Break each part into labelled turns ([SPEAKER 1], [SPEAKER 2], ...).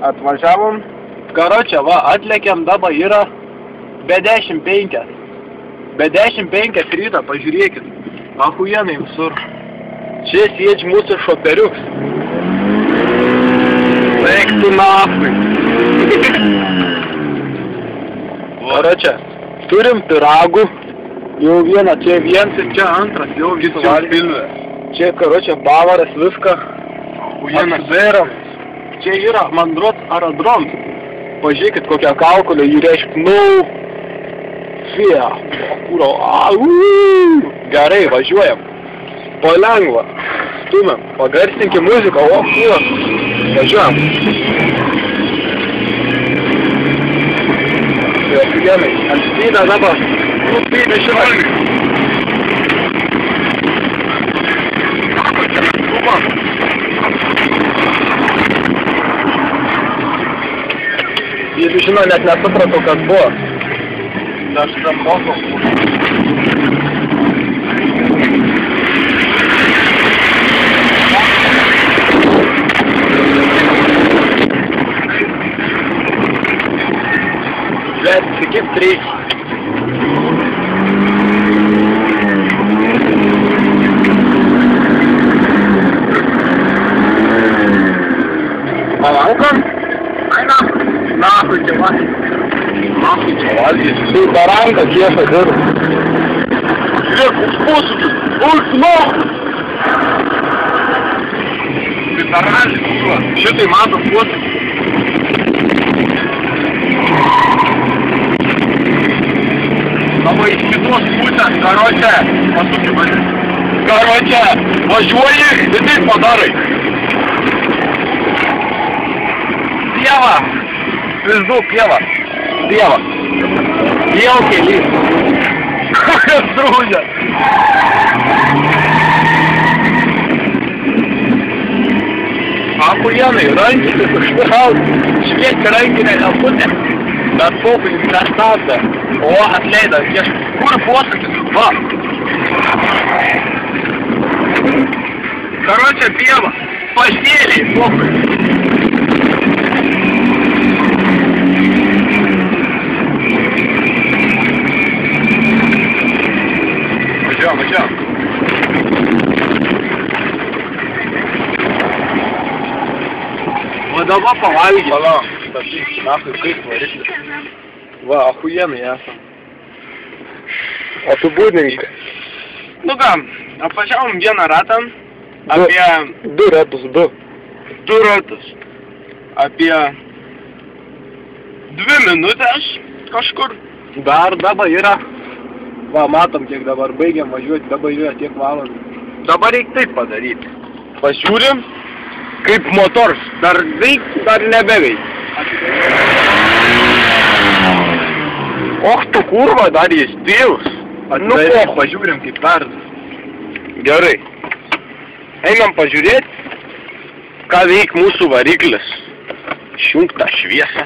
[SPEAKER 1] Atvažiavom. Karočią, va, atlėkiam, dabar yra be 15. Be 15 ryto, pažiūrėkit. Ahujenai visur. Čia sėdži mūsų šoperiuks. Eik tu nafai. Karočią, turim piragų. Jau vieną, čia vienas ir čia antras, jau visų valgį. Čia, karočią, pavaras viską. Atsiveram. Čia yra Mandrots aerodroms. Pažiūrėkit, kokią kaukolę jį reiškia. Fia. Gerai, važiuojam. Palengva. Stumėm. Pagarsinkim muziką. O, kūro. Važiuojam. Gerai. Anspydą dabar. Nupydę šitą. Jeigu žino, net nesupratau, kas buvo. Aš tam mokau. Žiūrėt, kaip reikia. Palaukam? Einam. Nahui čia valgys. Nahui čia valgys. Tai baranką kiešą dirba. Žiūrėk, koks posūkis. Ulf, nahui. Tai baranės, kuo. Šitai matom posūkis. Labai iš kitos pusės, karočią. Pasukį mane. Karočią, važiuoji ir taip padarai. Pieva! Pizdu, pieva! Pieva! Pieva kelys! Kokias drūdė! Ahujenai, rankinį užtraut! Šviečia rankinę lemputę! Bet populį nestabdė! O, atleido, kur posakis? Va! Karočią pieva! Pasėliai, populį! Važiuojam. Va dabar pavalgyti. Pala, statyk, nahui, kaip variklis. Va, ahujenai esam. Apibūdink. Nu ką, apvažiavom vieną ratą. Apie... Du ratus. Apie 2 minutės kažkur. Dar dabar yra. Va, matom, kiek dabar baigiam važiuoti, dabar yra tiek valandų. Dabar reikia taip padaryti. Pažiūrim, kaip motors. Dar veiks, dar nebeveiks. Och, tu kurva, dar jis tėvus. Nu, pažiūrim, kaip perdas. Gerai. Einam pažiūrėti, ką veik mūsų variklis. Išjunk tą šviesą.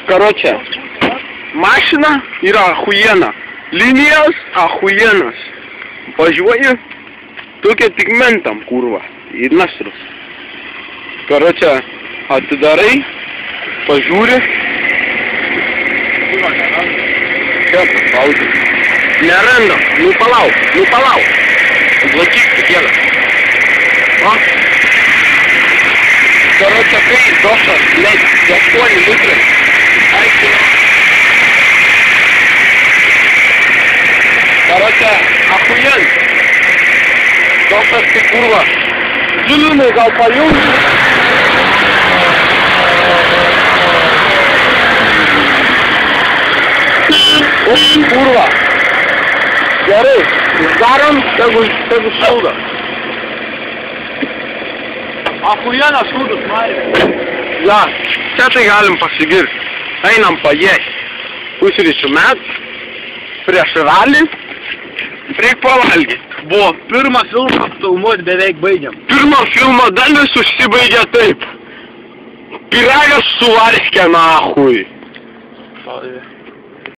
[SPEAKER 1] Karočią. Mašina yra ahujena. Linijos ahujenas. Važiuoju, tokia tik mentam kurva. Ir nasrus. Karočią, atidarai, pažiūri. Čia paspaudai. Nerandam. Nu palauk. Atlakyk tik vieną. Va. Karočią, kai došas, leit, 8 litrai. Aikina. Karočią, ahujen. Došas tai kurva. Žilinai gal pajungti. O, kurva. Gerai, darom, tegu šauda. Ahujenas šūdus, Marija. Ja, čia tai galim pasigirti. Einam pajėsti. Pusryčių metų, prieš ralį, reik pavalgyti. Buvo pirmą filmą filmuoti beveik baigiam. Pirmą filmo dalis užsibaigė taip. Piragas suvarškė nahui.